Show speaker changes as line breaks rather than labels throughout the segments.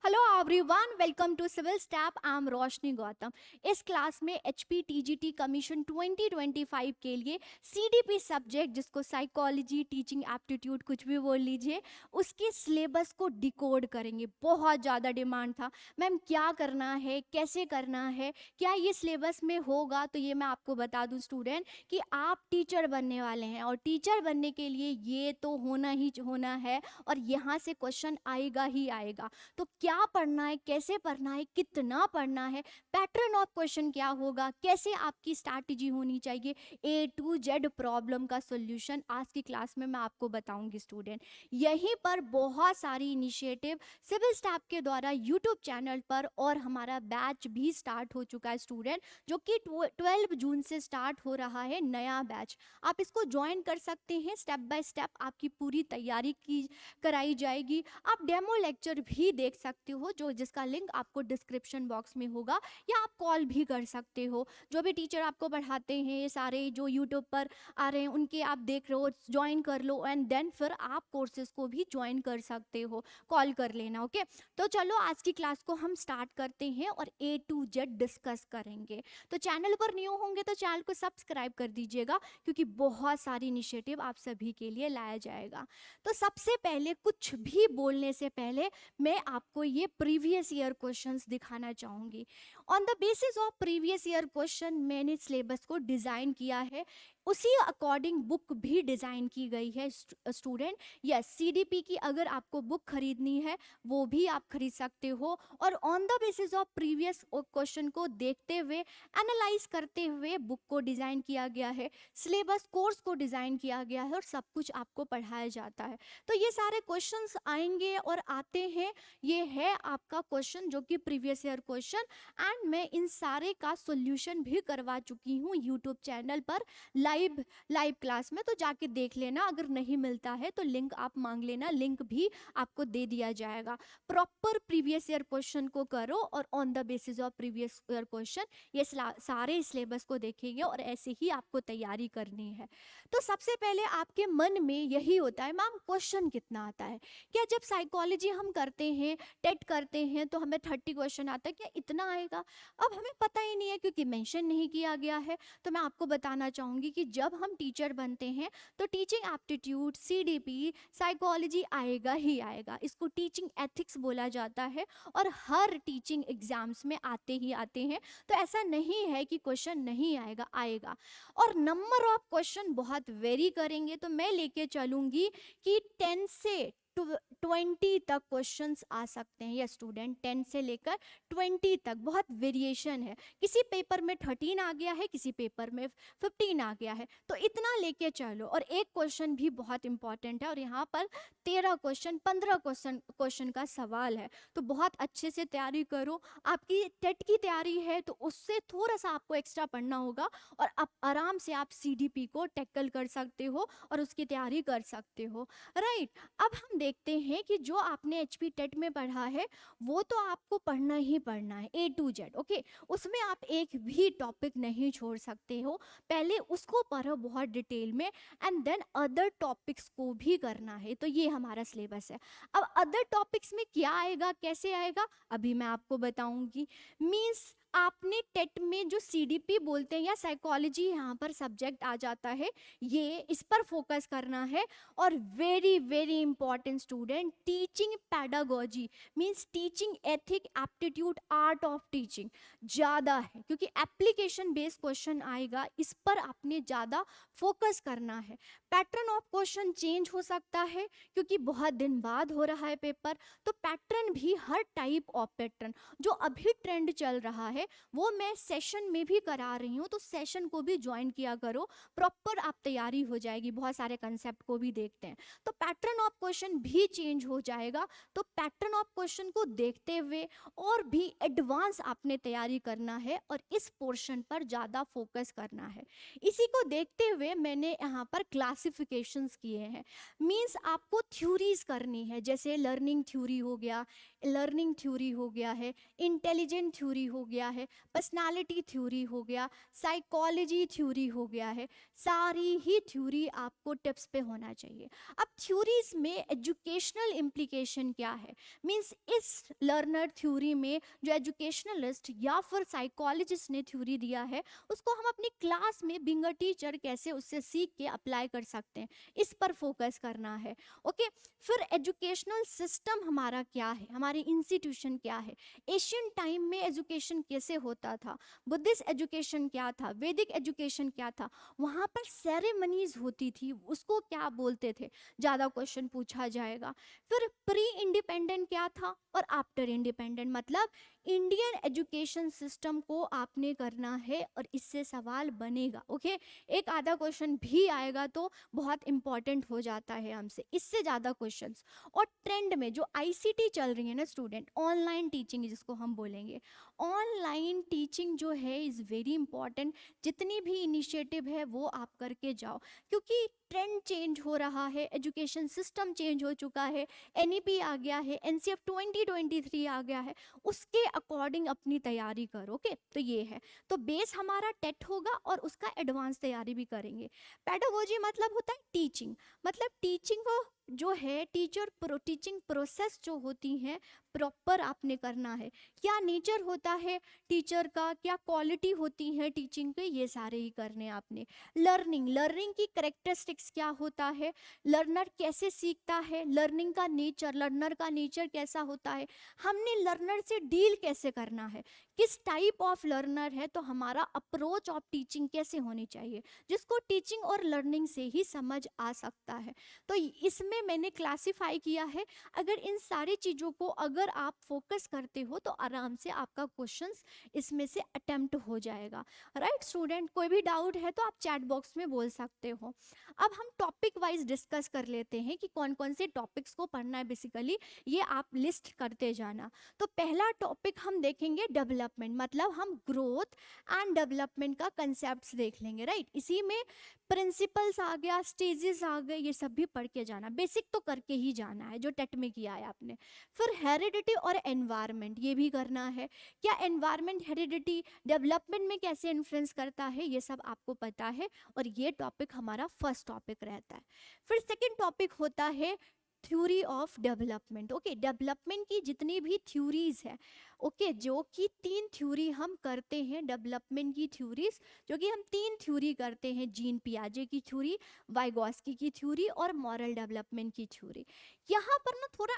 Hello everyone, welcome to civil step. I am Roshni Gautam. इस class में HP TGT commission 2025 के लिए सीडीपी सब्जेक्ट, जिसको साइकोलॉजी टीचिंग एप्टीट्यूड कुछ भी बोल लीजिए, उसके सिलेबस को डिकोड करेंगे। बहुत ज़्यादा डिमांड था, मैम क्या करना है, कैसे करना है, क्या ये सिलेबस में होगा। तो ये मैं आपको बता दूं स्टूडेंट कि आप टीचर बनने वाले हैं और टीचर बनने के लिए ये तो होना ही होना है और यहाँ से क्वेश्चन आएगा ही आएगा। तो क्या पढ़ना है, कैसे पढ़ना है, कितना पढ़ना है, पैटर्न ऑफ क्वेश्चन क्या होगा, कैसे आपकी स्ट्रैटेजी होनी चाहिए, ए टू जेड प्रॉब्लम का सॉल्यूशन आज की क्लास में मैं आपको बताऊंगी स्टूडेंट। यहीं पर बहुत सारी इनिशिएटिव सिविल स्टाफ के द्वारा यूट्यूब चैनल पर और हमारा बैच भी स्टार्ट हो चुका है स्टूडेंट, जो कि 12 जून से स्टार्ट हो रहा है नया बैच। आप इसको ज्वाइन कर सकते हैं। स्टेप बाय स्टेप आपकी पूरी तैयारी की कराई जाएगी। आप डेमो लेक्चर भी देख सकते हो, जो जिसका लिंक आपको डिस्क्रिप्शन बॉक्स में होगा, या आप कॉल भी कर सकते हो। जो भी टीचर आपको पढ़ाते हैं, ये सारे जो यूट्यूब पर आ रहे हैं उनके आप देख रहे हो, ज्वाइन कर लो एंड देन फिर आप कोर्सेज को भी ज्वाइन कर सकते हो। कॉल कर लेना, ओके। तो चलो आज की क्लास को हम स्टार्ट करते हैं और ए टू जेड डिस्कस करेंगे। तो चैनल पर न्यू होंगे तो चैनल को सब्सक्राइब कर दीजिएगा, क्योंकि बहुत सारी इनिशिएटिव आप सभी के लिए लाया जाएगा। तो सबसे पहले, कुछ भी बोलने से पहले मैं आपको ये प्रीवियस ईयर क्वेश्चंस दिखाना चाहूँगी। On the basis of previous year question मैंने सिलेबस को डिज़ाइन किया है, उसी अकॉर्डिंग बुक भी डिज़ाइन की गई है स्टूडेंट। यस, सीडीपी की अगर आपको बुक खरीदनी है वो भी आप खरीद सकते हो, और on the basis of previous question को देखते हुए, एनालाइज करते हुए बुक को डिज़ाइन किया गया है, सिलेबस कोर्स को डिज़ाइन किया गया है और सब कुछ आपको पढ़ाया जाता है। तो ये सारे क्वेश्चंस आएंगे और आते हैं। ये है आपका क्वेश्चन जो कि प्रीवियस ईयर क्वेश्चन, एंड मैं इन सारे का सॉल्यूशन भी करवा चुकी हूँ यूट्यूब चैनल पर लाइव क्लास में। तो जाके देख लेना, अगर नहीं मिलता है तो लिंक आप मांग लेना, लिंक भी आपको दे दिया जाएगा। प्रॉपर प्रीवियस ईयर क्वेश्चन को करो और on the basis of previous year question ये सारे सिलेबस को देखेंगे और ऐसे ही आपको तैयारी करनी है। तो सबसे पहले आपके मन में यही होता है, मैम क्वेश्चन कितना आता है, क्या जब साइकोलॉजी हम करते हैं, टेट करते हैं, तो हमें 30 क्वेश्चन आता है, क्या इतना आएगा। अब हमें पता ही नहीं है क्योंकि मेंशन नहीं किया गया है। तो मैं आपको बताना चाहूँगी कि जब हम टीचर बनते हैं तो टीचिंग एप्टीट्यूड, सीडीपी, साइकोलॉजी आएगा ही आएगा। इसको टीचिंग एथिक्स बोला जाता है और हर टीचिंग एग्जाम्स में आते ही आते हैं। तो ऐसा नहीं है कि क्वेश्चन नहीं आएगा, आएगा। और नंबर ऑफ क्वेश्चन बहुत वेरी करेंगे, तो मैं लेके चलूँगी कि 10 से 20 तक क्वेश्चंस आ सकते हैं। या स्टूडेंट 10 से लेकर 20 तक बहुत वेरिएशन है। किसी पेपर में 13 आ गया है, किसी पेपर में 15 आ गया है, तो इतना लेके चलो। और एक क्वेश्चन भी बहुत इंपॉर्टेंट है, और यहाँ पर 13 क्वेश्चन, 15 क्वेश्चन का सवाल है। तो बहुत अच्छे से तैयारी करो। आपकी टेट की तैयारी है तो उससे थोड़ा सा आपको एक्स्ट्रा पढ़ना होगा, और आप आराम से आप सीडीपी को टैकल कर सकते हो और उसकी तैयारी कर सकते हो, राइट। अब हम देखते हैं कि जो आपने एचपी टेट में पढ़ा है वो तो आपको पढ़ना ही पढ़ना है, ए टू जेड, ओके। उसमें आप एक भी टॉपिक नहीं छोड़ सकते हो। पहले उसको पढ़ो बहुत डिटेल में, एंड देन अदर टॉपिक्स को भी करना है। तो ये हमारा सिलेबस है। अब अदर टॉपिक्स में क्या आएगा, कैसे आएगा, अभी मैं आपको बताऊंगी। मीन्स आपने टेट में जो सीडीपी बोलते हैं या साइकोलॉजी यहाँ पर सब्जेक्ट आ जाता है, ये इस पर फोकस करना है। और very very important student, teaching pedagogy means teaching ethic, aptitude, art of teaching ज़्यादा है, क्योंकि एप्लीकेशन बेस्ड क्वेश्चन आएगा, इस पर आपने ज़्यादा फोकस करना है। पैटर्न ऑफ क्वेश्चन चेंज हो सकता है क्योंकि बहुत दिन बाद हो रहा है पेपर, तो पैटर्न भी हर टाइप ऑफ पैटर्न जो अभी ट्रेंड चल रहा है वो मैं सेशन में भी करा रही हूँ। तो सेशन को भी ज्वाइन किया करो, प्रॉपर आप तैयारी हो जाएगी। बहुत सारे कंसेप्ट को भी देखते हैं, तो पैटर्न ऑफ क्वेश्चन भी चेंज हो जाएगा। तो पैटर्न ऑफ क्वेश्चन को देखते हुए और भी एडवांस आपने तैयारी करना है और इस पोर्शन पर ज़्यादा फोकस करना है। इसी को देखते हुए मैंने यहाँ पर क्लासिफिकेशंस किए हैं। मीन्स आपको थ्योरीज करनी है, जैसे लर्निंग थ्योरी हो गया, लर्निंग थ्योरी हो गया है, इंटेलिजेंट थ्योरी हो गया है, पर्सनालिटी थ्योरी हो गया, साइकोलॉजी थ्योरी हो गया है, सारी ही थ्योरी आपको टिप्स पे होना चाहिए। अब थ्योरीज में एजुकेशनल इम्प्लीकेशन क्या है, मीन्स इस लर्नर थ्योरी में जो एजुकेशनलिस्ट या फिर साइकोलॉजिस्ट ने थ्योरी दिया है उसको हम अपनी क्लास में बिंग अ टीचर कैसे उससे सीख के अप्लाई कर सकते हैं, इस पर फोकस करना है। ओके, फिर एजुकेशनल सिस्टम हमारा क्या है, हमारी इंस्टीट्यूशन क्या है, एशियन टाइम में एजुकेशन कैसे होता था, बुद्धिस्ट एजुकेशन क्या था, वैदिक एजुकेशन क्या था, वहाँ पर सेरेमनीज होती थी उसको क्या बोलते थे, ज़्यादा क्वेश्चन पूछा जाएगा। फिर प्री इंडिपेंडेंट क्या था और आफ्टर इंडिपेंडेंट, मतलब इंडियन एजुकेशन सिस्टम को आपने करना है और इससे सवाल बनेगा। ओके, एक आधा क्वेश्चन भी आएगा तो बहुत इंपॉर्टेंट हो जाता है हमसे, इससे ज़्यादा क्वेश्चंस। और ट्रेंड में जो आईसीटी चल रही है ना स्टूडेंट, ऑनलाइन टीचिंग जिसको हम बोलेंगे, ऑनलाइन टीचिंग जो है इज़ वेरी इंपॉर्टेंट। जितनी भी इनिशिएटिव है वो आप करके जाओ, क्योंकि ट्रेंड चेंज हो रहा है, एजुकेशन सिस्टम चेंज हो चुका है, एनईपी आ गया है, एनसीएफ 2023 आ गया है, उसके अकॉर्डिंग अपनी तैयारी करो। ओके, तो ये है, तो बेस हमारा टेट होगा और उसका एडवांस तैयारी भी करेंगे। पेडागोजी मतलब होता है टीचिंग, मतलब टीचिंग को जो है टीचिंग प्रोसेस जो होती हैं प्रॉपर आपने करना है, क्या नेचर होता है टीचर का, क्या क्वालिटी होती है टीचिंग के, ये सारे ही करने आपने। लर्निंग की करेक्टरिस्टिक्स क्या होता है, लर्नर कैसे सीखता है, लर्निंग का नेचर, लर्नर का नेचर कैसा होता है, हमने लर्नर से डील कैसे करना है, किस टाइप ऑफ लर्नर है, तो हमारा अप्रोच ऑफ टीचिंग कैसे होनी चाहिए, जिसको टीचिंग और लर्निंग से ही समझ आ सकता है। तो इसमें मैंने क्लासिफाई किया है, अगर इन सारी चीज़ों को अगर आप फोकस करते हो तो आराम से आपका क्वेश्चंस इसमें से अटेम्प्ट हो जाएगा। राइट स्टूडेंट, कोई भी डाउट है तो आप चैट बॉक्स में बोल सकते हो। अब हम टॉपिक वाइज डिस्कस कर लेते हैं कि कौन कौन से टॉपिक्स को पढ़ना है, बेसिकली ये आप लिस्ट करते जाना। तो पहला टॉपिक हम देखेंगे डेवलपमेंट, मतलब हम ग्रोथ एंड डेवलपमेंट का कंसेप्ट्स देख लेंगे। राइट, इसी में प्रिंसिपल्स आ गया, स्टेजेस आ गए, ये सब भी पढ़ के जाना, बेसिक तो करके ही जाना है जो टेट में किया है आपने। फिर हेरिडिटी और एनवायरनमेंट, ये भी करना है, क्या एनवायरनमेंट हेरिडिटी डेवलपमेंट में कैसे इन्फ्लुएंस करता है, ये सब आपको पता है, और ये टॉपिक हमारा फर्स्ट टॉपिक रहता है। फिर सेकंड टॉपिक होता है theory of development. Okay, development की जितनी भी थ्योरीज है, ओके, जो कि 3 थ्योरी हम करते हैं डेवलपमेंट की थ्योरीज, जो कि हम 3 थ्योरी करते हैं, जीन पियाजे की थ्योरी, वाइगोस्की की थ्योरी और मॉरल डेवलपमेंट की थ्योरी। यहाँ पर ना थोड़ा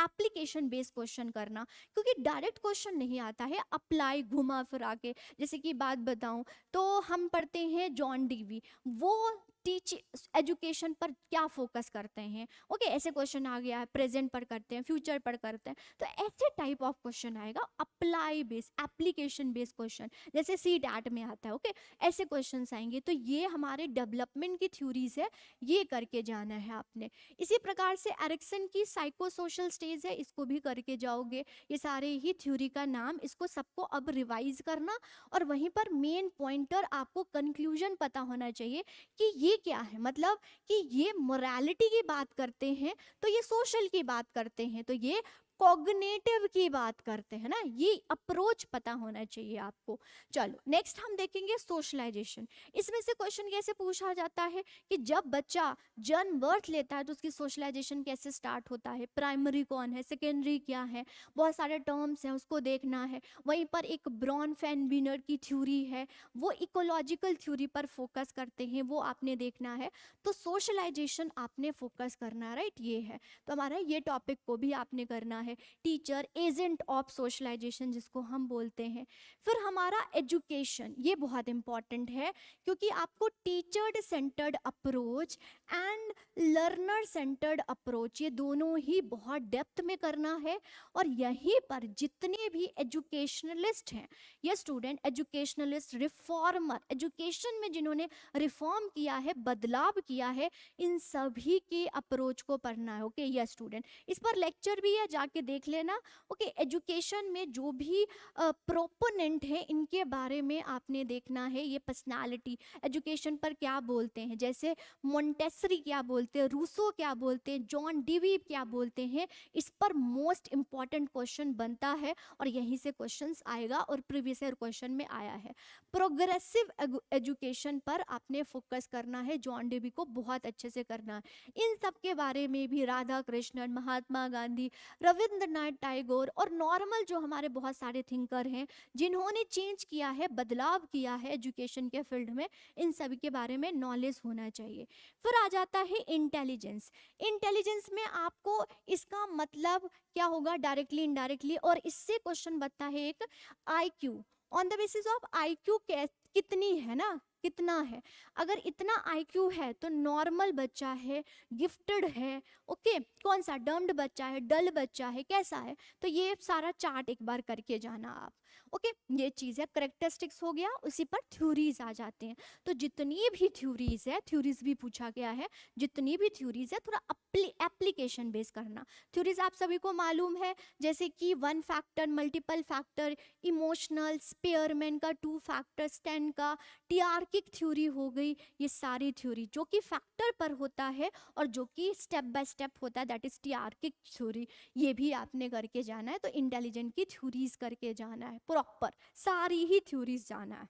एप्लीकेशन बेस्ड क्वेश्चन करना, क्योंकि डायरेक्ट क्वेश्चन नहीं आता है, अप्लाई घुमा फिरा के। जैसे कि बात बताऊं तो हम पढ़ते हैं जॉन डीवी, वो टीच एजुकेशन पर क्या फोकस करते हैं। ओके, ऐसे क्वेश्चन आ गया है, प्रेजेंट पर करते हैं, फ्यूचर पर करते हैं, तो ऐसे टाइप ऑफ क्वेश्चन आएगा, apply based, application based question, जैसे सीटैट में आता है। ओके, ऐसे क्वेश्चंस आएंगे, तो ये हमारे डेवलपमेंट की थ्योरीज है, ये करके जाना है आपने। इसी प्रकार से एरिक्सन की साइको सोशल स्टेज है, इसको भी करके जाओगे। ये सारे ही थ्योरी का नाम, इसको सबको अब रिवाइज करना, और वहीं पर मेन पॉइंटर आपको कंक्लूजन पता होना चाहिए कि ये क्या है, मतलब कि ये मोरालिटी की बात करते हैं, तो ये सोशल की बात करते हैं, तो ये कॉग्निटिव की बात करते हैं ना, ये अप्रोच पता होना चाहिए आपको। चलो नेक्स्ट हम देखेंगे सोशलाइजेशन। इसमें से क्वेश्चन कैसे पूछा जाता है कि जब बच्चा जन्म बर्थ लेता है तो उसकी सोशलाइजेशन कैसे स्टार्ट होता है, प्राइमरी कौन है, सेकेंडरी क्या है, बहुत सारे टर्म्स हैं, उसको देखना है। वहीं पर एक ब्रॉन फैनबिनर की थ्योरी है, वो इकोलॉजिकल थ्योरी पर फोकस करते हैं, वो आपने देखना है। तो सोशलाइजेशन आपने फोकस करना, राइट, ये है। तो हमारा ये टॉपिक को भी आपने करना है, टीचर एजेंट ऑफ सोशलाइजेशन जिसको हम बोलते हैं। फिर हमारा एजुकेशन, ये बहुत इंपॉर्टेंट है, क्योंकि आपको teacher centred approach and learner centred approach, ये दोनों ही बहुत डेप्थ में करना है। और यहीं पर जितने भी एजुकेशनलिस्ट हैं, ये स्टूडेंट एजुकेशनलिस्ट, रिफॉर्मर, एजुकेशन में जिन्होंने रिफॉर्म किया है, बदलाव किया है, इन सभी के अप्रोच को पढ़ना है। ओके, यस स्टूडेंट, इस पर लेक्चर भी है, जाके के देख लेना। ओके, एजुकेशन में जो भी प्रोपोनेंट है इनके बारे में आपने देखना है। ये पर्सनालिटी एजुकेशन पर क्या बोलते हैं, जैसे मोंटेसरी क्या बोलते हैं, रूसो क्या बोलते हैं, जॉन डीवी क्या बोलते हैं, इस पर मोस्ट इंपॉर्टेंट क्वेश्चन बनता है और यहीं से क्वेश्चंस आएगा और प्रीवियस ईयर क्वेश्चन में आया है। प्रोग्रेसिव एजुकेशन पर आपने फोकस करना है, जॉन डीवी को बहुत अच्छे से करना है। इन सब के बारे में भी राधा कृष्णन, महात्मा गांधी, रविंद्रनाथ टैगोर और नॉर्मल जो हमारे बहुत सारे थिंकर हैं जिन्होंने चेंज किया है, बदलाव किया है एजुकेशन के फील्ड में, इन सभी के बारे में नॉलेज होना चाहिए। फिर आ जाता है इंटेलिजेंस। इंटेलिजेंस में आपको इसका मतलब क्या होगा डायरेक्टली इनडायरेक्टली, और इससे क्वेश्चन बनता है एक IQ. On the basis of IQ कितनी है ना, कितना है। अगर इतना आईक्यू है तो नॉर्मल बच्चा है, गिफ्टेड है, ओके, कौन सा डम्ड बच्चा है, डल बच्चा है, कैसा है, तो ये सारा चार्ट एक बार करके जाना आप। ओके, ये चीज़ है, करेक्टरिस्टिक्स हो गया, उसी पर थ्योरीज आ जाते हैं। तो जितनी भी थ्योरीज है, थ्योरीज भी पूछा गया है, जितनी भी थ्योरीज है थोड़ा एप्लीकेशन बेस करना। थ्योरीज आप सभी को मालूम है, जैसे कि 1 factor, multiple factor, emotional, Spearman का 2 फैक्टर, स्टैन का, टीआर्किक थ्योरी हो गई। ये सारी थ्योरी जो कि फैक्टर पर होता है और जो कि स्टेप बाय स्टेप होता है, दैट इज टीआर्किक थ्योरी, ये भी आपने करके जाना है। तो इंटेलिजेंट की थ्योरीज करके जाना है, प्रॉपर सारी ही थ्योरीज जाना है,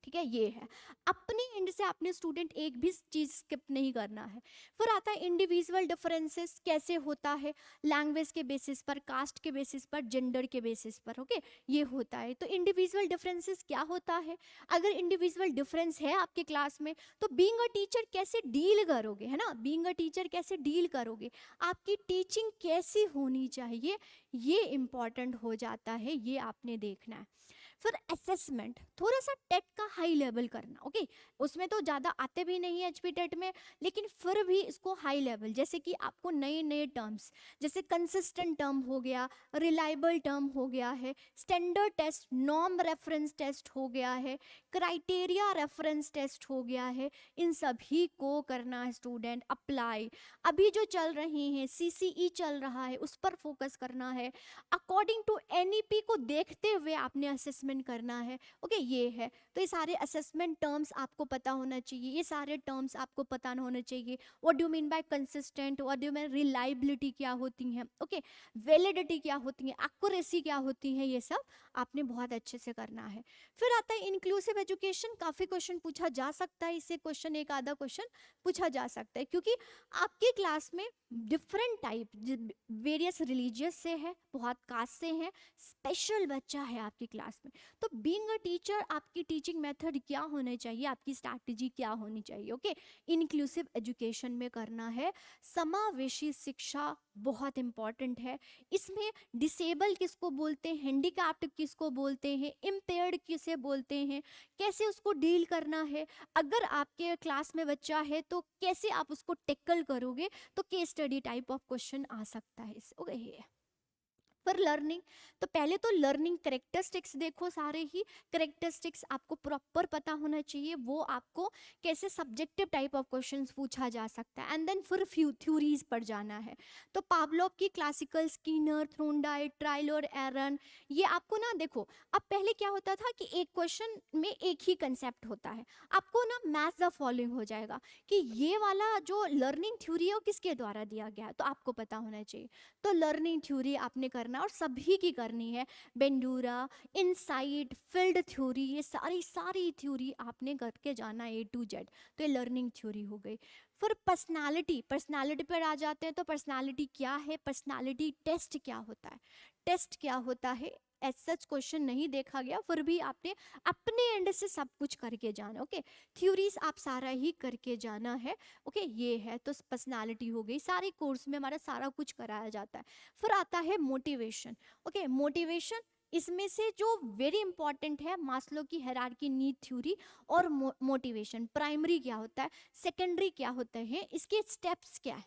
ठीक है। ये है, अपनी एंड से आपने स्टूडेंट एक भी चीज स्किप नहीं करना है। फिर आता है इंडिविजुअल डिफरेंसेस, कैसे होता है, लैंग्वेज के बेसिस पर, कास्ट के बेसिस पर, जेंडर के बेसिस पर, ओके, ये होता है। तो इंडिविजुअल डिफरेंसेस क्या होता है, अगर इंडिविजुअल डिफरेंस है आपके क्लास में तो बीइंग अ टीचर कैसे डील करोगे, है ना, बीइंग अ टीचर कैसे डील करोगे, आपकी टीचिंग कैसी होनी चाहिए, ये इंपॉर्टेंट हो जाता है, ये आपने देखना है। फिर असेसमेंट, थोड़ा सा टेट का हाई लेवल करना, ओके, उसमें तो ज़्यादा आते भी नहीं है एचपी टेट में, लेकिन फिर भी इसको हाई लेवल, जैसे कि आपको नए नए टर्म्स, जैसे कंसिस्टेंट टर्म हो गया, रिलायबल टर्म हो गया है, standard test, norm reference test हो गया है, क्राइटेरिया रेफरेंस टेस्ट हो गया है, इन सभी को करना है स्टूडेंट अप्लाई। अभी जो चल रही हैं सीसीई चल रहा है, उस पर फोकस करना है, अकॉर्डिंग टू एनईपी को देखते हुए आपने असेसमेंट करना है, ओके, ये है। तो ये सारे असेसमेंट टर्म्स आपको पता होना चाहिए, ये सारे टर्म्स आपको पता होना चाहिए। What do mean by consistent, what do mean reliability क्या होती है, ओके, वैलिडिटी क्या होती है, एक्यूरेसी क्या होती है, ये सब आपने बहुत अच्छे से करना है। फिर आता है इंक्लूसिव एजुकेशन, काफ़ी क्वेश्चन पूछा जा सकता है, इससे क्वेश्चन एक आधा क्वेश्चन पूछा जा सकता है, क्योंकि आपके क्लास में डिफरेंट टाइप, वेरियस रिलीजियस से है, बहुत कास्ट से है, स्पेशल बच्चा है आपकी क्लास में। तो बीइंग अ टीचर आपकी टीचिंग मेथड क्या होने चाहिए, आपकी स्ट्रैटेजी क्या होनी चाहिए, ओके, इंक्लूसिव एजुकेशन में करना है। समावेशी शिक्षा बहुत इंपॉर्टेंट है, इसमें डिसेबल किसको बोलते हैं, हैंडीकैप्ड किसको बोलते हैं, इम्पेयर्ड किसे बोलते हैं, कैसे उसको डील करना है, अगर आपके क्लास में बच्चा है तो कैसे आप उसको टेकल करोगे, तो case study type of question आ सकता है इससे, ओके। पर लर्निंग, तो पहले तो लर्निंग करेक्टरिस्टिक्स देखो, सारे ही करेक्टरिस्टिक्स आपको प्रॉपर पता होना चाहिए, वो आपको कैसे सब्जेक्टिव टाइप ऑफ क्वेश्चंस पूछा जा सकता है, एंड देन फिर थ्योरीज पर जाना है। तो पावलोव की क्लासिकल, स्किनर, थ्रोनडाइट, ट्रायल और एरर, ये आपको ना देखो, अब पहले क्या होता था कि एक क्वेश्चन में एक ही कंसेप्ट होता है, आपको ना मैच द फॉलोइंग हो जाएगा कि ये वाला जो लर्निंग थ्योरी है वो किसके द्वारा दिया गया है, तो आपको पता होना चाहिए। तो लर्निंग थ्योरी आपने करना और सभी की करनी है, बेंडूरा, इनसाइट, फील्ड थ्योरी, ये सारी थ्योरी आपने करके जाना ए टू जेड। तो ये लर्निंग थ्योरी हो गई। फिर पर्सनालिटी, पर्सनालिटी पर आ जाते हैं। तो पर्सनालिटी क्या है, पर्सनालिटी टेस्ट क्या होता है, टेस्ट क्या होता है, एज सच क्वेश्चन नहीं देखा गया, फिर भी आपने अपने एंड से सब कुछ करके जाना, ओके, थ्योरीज आप सारा ही करके जाना है, ओके, ये है। तो पर्सनालिटी हो गई, सारे कोर्स में हमारा सारा कुछ कराया जाता है। फिर आता है मोटिवेशन, ओके, मोटिवेशन, इसमें से जो वेरी इंपॉर्टेंट है मास्लो की हायरार्की नीड थ्योरी और मोटिवेशन, प्राइमरी क्या होता है, सेकेंडरी क्या होता है, इसके स्टेप्स क्या है,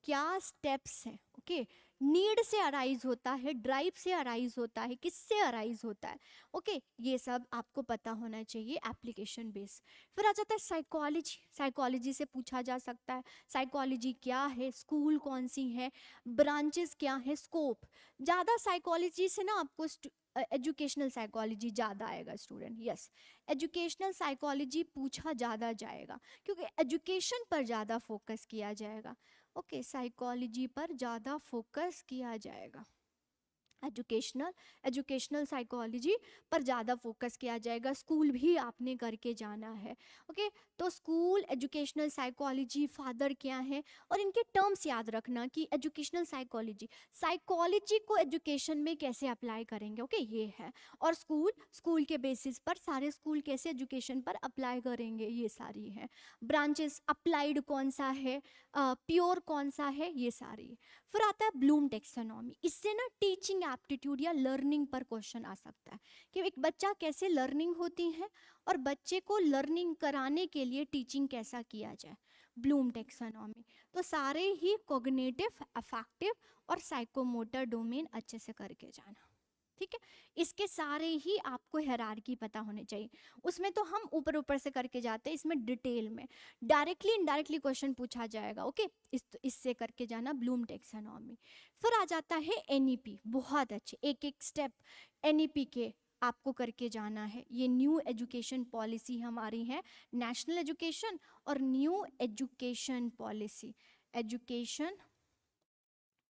क्या स्टेप्स हैं, ओके, नीड से अराइज होता है, ड्राइव से अराइज होता है, किससे अराइज होता है। ओके, ये सब आपको पता होना चाहिए एप्लीकेशन बेस। फिर आ जाता है साइकोलॉजी। साइकोलॉजी से पूछा जा सकता है साइकोलॉजी क्या है, स्कूल कौन सी है, ब्रांचेस क्या है, स्कोप। ज़्यादा साइकोलॉजी से ना आपको एजुकेशनल साइकोलॉजी ज़्यादा आएगा स्टूडेंट। यस, एजुकेशनल साइकोलॉजी पूछा ज़्यादा जाएगा क्योंकि एजुकेशन पर ज़्यादा फोकस किया जाएगा। ओके, साइकोलॉजी पर ज़्यादा फोकस किया जाएगा, एजुकेशनल साइकोलॉजी पर ज़्यादा फोकस किया जाएगा। स्कूल भी आपने करके जाना है। ओके, तो स्कूल, एजुकेशनल साइकोलॉजी, फादर क्या है, और इनके टर्म्स याद रखना कि एजुकेशनल साइकोलॉजी को एजुकेशन में कैसे अप्लाई करेंगे। ओके, ये है। और स्कूल के बेसिस पर सारे स्कूल कैसे एजुकेशन पर अप्लाई करेंगे, ये सारी है। ब्रांचेस, अप्लाइड कौन सा है, प्योर कौन सा है, ये सारी। फिर आता है ब्लूम टेक्सोनॉमी। इससे ना टीचिंग एप्टीट्यूड या लर्निंग पर क्वेश्चन आ सकता है कि एक बच्चा कैसे लर्निंग होती है और बच्चे को लर्निंग कराने के लिए टीचिंग कैसा किया जाए, ब्लूम टेक्सोनॉमी। तो सारे ही कॉग्निटिव, अफेक्टिव और साइकोमोटर डोमेन अच्छे से करके जाना। ठीक है, इसके सारे ही आपको हायरार्की पता होने चाहिए। उसमें तो हम ऊपर ऊपर से करके जाते हैं, इसमें डिटेल में डायरेक्टली इनडायरेक्टली क्वेश्चन पूछा जाएगा। ओके, इससे करके जाना ब्लूम टेक्सोनॉमी। फिर आ जाता है एनईपी। बहुत अच्छे, एक एक स्टेप एनईपी के आपको करके जाना है। ये न्यू एजुकेशन पॉलिसी हमारी है, नेशनल एजुकेशन और न्यू एजुकेशन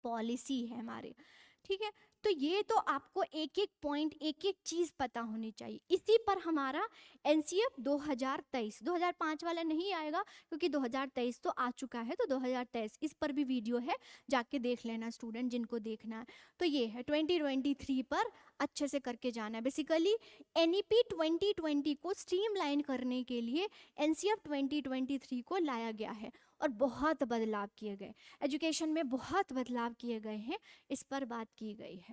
पॉलिसी है हमारे। ठीक है, तो ये तो आपको एक एक पॉइंट, एक एक चीज़ पता होनी चाहिए। इसी पर हमारा एनसीएफ 2023, 2005 वाला नहीं आएगा क्योंकि 2023 तो आ चुका है, तो 2023 इस पर भी वीडियो है, जाके देख लेना स्टूडेंट जिनको देखना है। तो ये है 2023 पर अच्छे से करके जाना है। बेसिकली एनईपी 2020 को स्ट्रीमलाइन करने के लिए एनसीएफ 2023 को लाया गया है और बहुत बदलाव किए गए, एजुकेशन में बहुत बदलाव किए गए हैं, इस पर बात की गई है।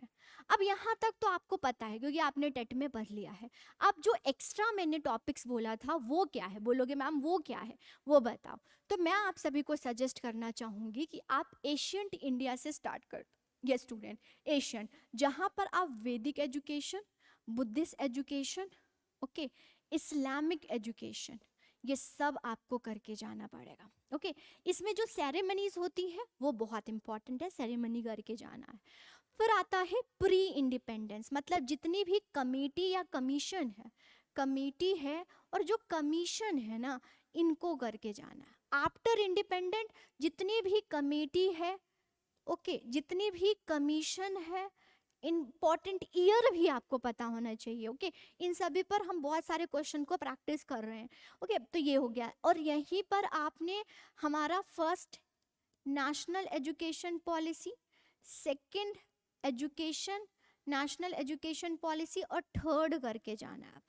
अब यहाँ तक तो आपको पता है क्योंकि आपने टेट में पढ़ लिया है। अब जो एक्स्ट्रा मैंने टॉपिक्स बोला था वो क्या है, बोलोगे मैम वो क्या है, वो बताओ। तो मैं आप सभी को सजेस्ट करना चाहूँगी कि आप एशियंट इंडिया से स्टार्ट कर। ये स्टूडेंट, एशियंट, जहाँ पर आप वैदिक education, Buddhist education, okay, Islamic education, ये सब आपको करके जाना पड़ेगा। ओके, इसमें जो सेरेमनीज होती हैं वो बहुत इंपॉर्टेंट है, सेरेमनी करके जाना है। फिर आता है प्री इंडिपेंडेंस, मतलब जितनी भी कमेटी या कमीशन है, कमेटी है और जो कमीशन है ना, इनको करके जाना है। आफ्टर इंडिपेंडेंट जितनी भी कमेटी है, ओके, जितनी भी कमीशन है, इम्पॉर्टेंट ईयर भी आपको पता होना चाहिए। ओके, इन सभी पर हम बहुत सारे क्वेश्चन को प्रैक्टिस कर रहे हैं। ओके, तो ये हो गया। और यहीं पर आपने हमारा first national education policy, second education, national education policy और थर्ड करके जाना है आप,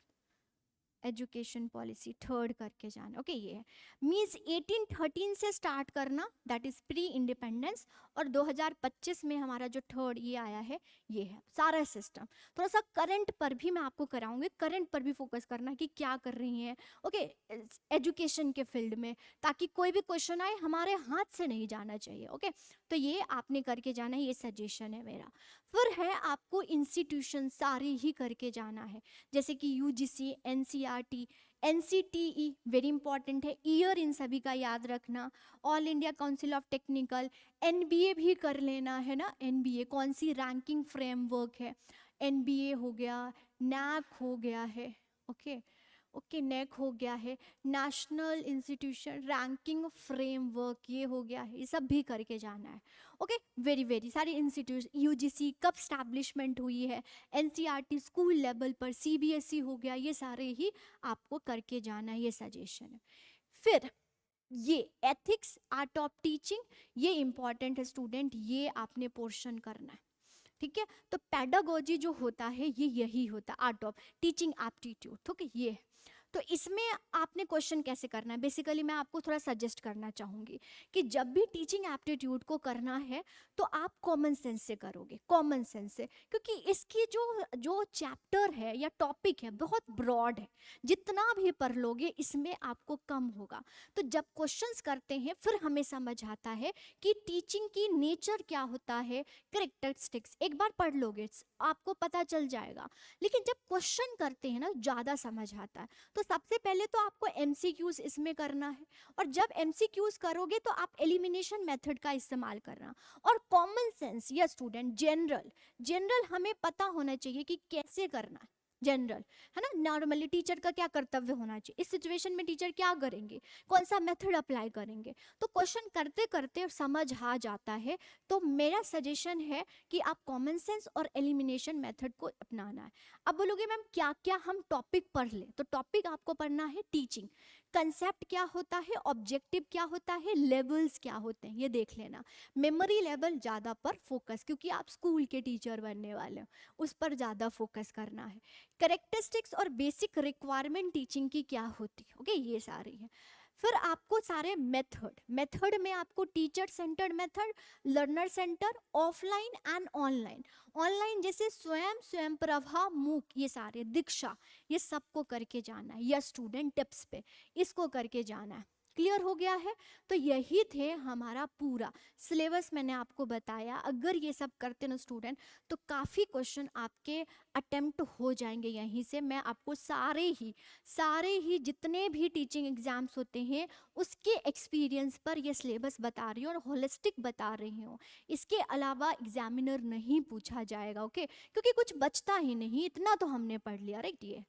एजुकेशन पॉलिसी थर्ड करके जाना। ओके, ये है मीन्स 1813 से स्टार्ट करना, दैट इज प्री इंडिपेंडेंस, और 2025 में हमारा जो थर्ड ये आया है, ये है सारा सिस्टम। थोड़ा सा करंट पर भी मैं आपको कराऊंगी, करंट पर भी फोकस करना कि क्या कर रही हैं, ओके, एजुकेशन के फील्ड में, ताकि कोई भी क्वेश्चन आए हमारे हाथ से नहीं जाना चाहिए। ओके, तो ये आपने करके जाना है, ये सजेशन है मेरा। फिर है आपको इंस्टीट्यूशन सारी ही करके जाना है, जैसे कि UGC, NCERT, NCTE very important है, ईयर इन सभी का याद रखना, all India council of technical, NBA भी कर लेना है ना, एनबीए कौन सी रैंकिंग फ्रेमवर्क है, एनबीए हो गया, नैक हो गया है, ओके ओके, नेक हो गया है, नेशनल इंस्टीट्यूशन रैंकिंग फ्रेमवर्क, ये हो गया है, ये सब भी करके जाना है। ओके, वेरी वेरी सारी इंस्टीट्यूशन, यूजीसी कब स्टैब्लिशमेंट हुई है, एनसीईआरटी स्कूल लेवल पर, सीबीएसई हो गया, ये सारे ही आपको करके जाना है, ये सजेशन है। फिर ये एथिक्स, आर्ट ऑफ टीचिंग, ये इंपॉर्टेंट है स्टूडेंट, ये आपने पोर्शन करना है। ठीक है, तो पेडागोजी जो होता है ये यही होता है, आर्ट ऑफ टीचिंग एप्टीट्यूड। ठीक है, ये तो इसमें आपने क्वेश्चन कैसे करना है, बेसिकली मैं आपको थोड़ा सजेस्ट करना चाहूँगी कि जब भी टीचिंग एप्टीट्यूड को करना है तो आप कॉमन सेंस से करोगे, कॉमन सेंस से, क्योंकि इसकी जो जो चैप्टर है या टॉपिक है बहुत ब्रॉड है, जितना भी पढ़ लोगे इसमें आपको कम होगा। तो जब क्वेश्चंस करते हैं फिर हमें समझ आता है कि टीचिंग की नेचर क्या होता है, करेक्टरिस्टिक्स एक बार पढ़ लोगे आपको पता चल जाएगा, लेकिन जब क्वेश्चन करते हैं ना ज़्यादा समझ आता है। तो सबसे पहले तो आपको एमसीक्यूज इसमें करना है, और जब एमसीक्यूज करोगे तो आप एलिमिनेशन मेथड का इस्तेमाल करना, और कॉमन सेंस या स्टूडेंट जनरल, जनरल हमें पता होना चाहिए कि कैसे करना है, जनरल है ना। नॉर्मली टीचर का क्या कर्तव्य होना चाहिए, इस सिचुएशन में टीचर क्या करेंगे, कौन सा मेथड अप्लाई करेंगे। तो क्वेश्चन करते करते समझ आ जाता है। तो मेरा सजेशन है कि आप कॉमन सेंस और एलिमिनेशन मेथड को अपनाना है। अब बोलोगे मैम क्या क्या हम टॉपिक पढ़ लें, तो टॉपिक आपको पढ़ना है टीचिंग, कंसेप्ट क्या होता है, ऑब्जेक्टिव क्या होता है, लेवल्स क्या होते हैं ये देख लेना। मेमोरी लेवल ज़्यादा पर फोकस, क्योंकि आप स्कूल के टीचर बनने वाले हो, उस पर ज़्यादा फोकस करना है। करेक्टरिस्टिक्स और बेसिक रिक्वायरमेंट टीचिंग की क्या होती है, ओके ये सारी है। फिर आपको सारे मेथड में आपको teacher centred method, learner centre, offline and online. Online जैसे स्वयं प्रभा, मूक, ये सारे दीक्षा, ये सबको करके जाना है, या स्टूडेंट टिप्स पे इसको करके जाना है। क्लियर हो गया है। तो यही थे हमारा पूरा सिलेबस, मैंने आपको बताया। अगर ये सब करते ना स्टूडेंट तो काफ़ी क्वेश्चन आपके अटेम्प्ट हो जाएंगे यहीं से। मैं आपको सारे ही जितने भी टीचिंग एग्जाम्स होते हैं उसके एक्सपीरियंस पर ये सिलेबस बता रही हूँ और होलिस्टिक बता रही हूँ। इसके अलावा एग्जामिनर नहीं पूछा जाएगा, ओके, क्योंकि कुछ बचता ही नहीं, इतना तो हमने पढ़ लिया, राइट। ये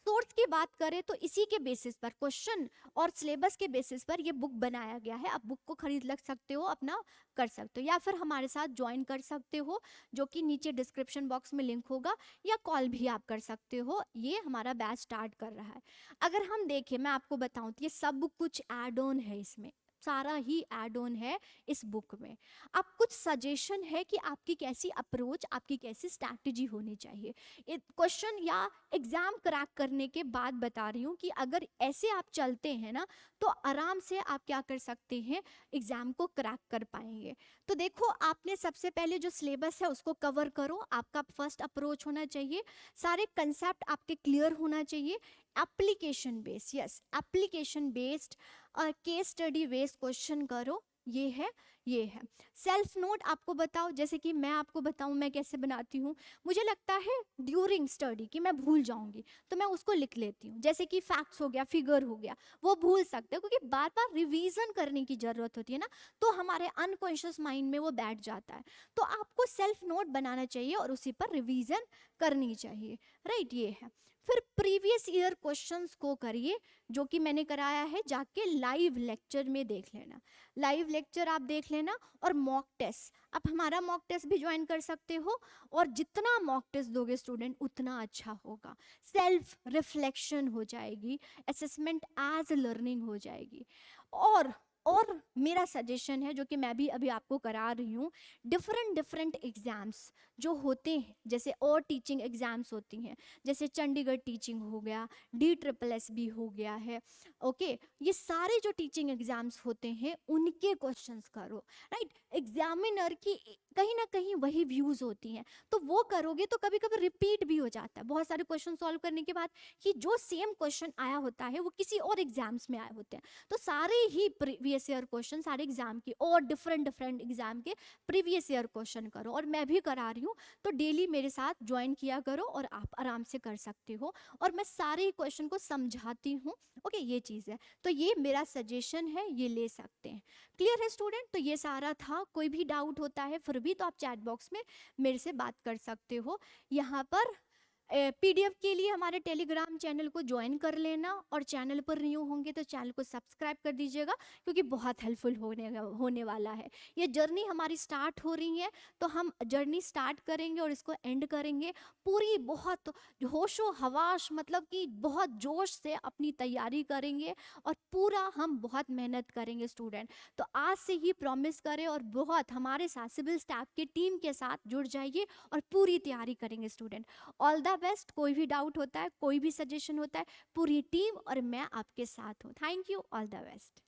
सोर्स की बात करें तो इसी के बेसिस पर, क्वेश्चन और सिलेबस के बेसिस पर ये बुक बनाया गया है। आप बुक को खरीद लग सकते हो, अपना कर सकते हो, या फिर हमारे साथ ज्वाइन कर सकते हो, जो कि नीचे डिस्क्रिप्शन बॉक्स में लिंक होगा, या कॉल भी आप कर सकते हो। ये हमारा बैच स्टार्ट कर रहा है। अगर हम देखें, मैं आपको बताऊं तो ये सब कुछ ऐड ऑन है, इसमें सारा ही ऐड ऑन है इस बुक में। अब कुछ सजेशन है कि आपकी कैसी अप्रोच, आपकी कैसी स्ट्रैटेजी होनी चाहिए क्वेश्चन या एग्जाम क्रैक करने के बाद बता रही हूँ कि अगर ऐसे आप चलते हैं ना तो आराम से आप क्या कर सकते हैं, एग्जाम को क्रैक कर पाएंगे। तो देखो, आपने सबसे पहले जो सिलेबस है उसको कवर करो, आपका फर्स्ट अप्रोच होना चाहिए, सारे कंसेप्ट आपके क्लियर होना चाहिए। Application based, yes application based, case study based question करो, ये है। सेल्फ नोट आपको बताओ, जैसे कि मैं आपको बताऊं मैं कैसे बनाती हूँ। मुझे लगता है ड्यूरिंग स्टडी कि मैं भूल जाऊंगी तो मैं उसको लिख लेती हूँ, जैसे कि फैक्ट्स हो गया, फिगर हो गया, वो भूल सकते हो क्योंकि बार बार रिवीजन करने की जरूरत होती है ना, तो हमारे अनकॉन्शियस माइंड में वो बैठ जाता है। तो आपको सेल्फ नोट बनाना चाहिए और उसी पर रिवीजन करनी चाहिए, राइट। ये है। फिर प्रीवियस ईयर क्वेश्चंस को करिए, जो कि मैंने कराया है, जाके लाइव लेक्चर में देख लेना, लाइव लेक्चर आप देख लेना। और मॉक टेस्ट, आप हमारा मॉक टेस्ट भी ज्वाइन कर सकते हो, और जितना मॉक टेस्ट दोगे स्टूडेंट उतना अच्छा होगा, सेल्फ रिफ्लेक्शन हो जाएगी, असेसमेंट एज लर्निंग हो जाएगी। और मेरा सजेशन है, जो कि मैं भी अभी आपको करा रही हूँ, डिफरेंट एग्जाम्स जो होते हैं, जैसे और टीचिंग एग्जाम्स होती हैं, जैसे चंडीगढ़ टीचिंग हो गया, DSSB हो गया है, ओके, ये सारे जो टीचिंग एग्जाम्स होते हैं उनके क्वेश्चंस करो, राइट। एग्जामिनर की कहीं ना कहीं वही व्यूज होती हैं, तो वो करोगे तो कभी कभी रिपीट भी हो जाता है बहुत सारे क्वेश्चन सॉल्व करने के बाद, कि जो सेम क्वेश्चन आया होता है वो किसी और एग्जाम्स में आए होते हैं। तो सारे ही प्रीवियस ईयर क्वेश्चन, सारे एग्जाम के और डिफरेंट एग्जाम के प्रीवियस ईयर क्वेश्चन करो, और मैं भी करा रही हूँ, तो डेली मेरे साथ ज्वाइन किया करो और आप आराम से कर सकते हो, और मैं सारे क्वेश्चन को समझाती हूँ, ओके, ये चीज़ है। तो ये मेरा सजेशन है, ये ले सकते हैं। क्लियर है स्टूडेंट? तो ये सारा था, कोई भी डाउट होता है फिर भी तो आप चैट बॉक्स में मेरे से बात कर सकते हो। यहाँ पर PDF के लिए हमारे टेलीग्राम चैनल को ज्वाइन कर लेना, और चैनल पर न्यू होंगे तो चैनल को सब्सक्राइब कर दीजिएगा, क्योंकि बहुत हेल्पफुल होने वाला है। ये जर्नी हमारी स्टार्ट हो रही है, तो हम जर्नी स्टार्ट करेंगे और इसको एंड करेंगे पूरी बहुत होशो हवाश, मतलब कि बहुत जोश से अपनी तैयारी करेंगे, और पूरा हम बहुत मेहनत करेंगे स्टूडेंट। तो आज से ही प्रॉमिस करें और बहुत हमारे साथ सिविल स्टाफ की टीम के साथ जुड़ जाइए और पूरी तैयारी करेंगे student. All the the best. कोई भी डाउट होता है, कोई भी सजेशन होता है, पूरी टीम और मैं आपके साथ हूँ। Thank you, all the best.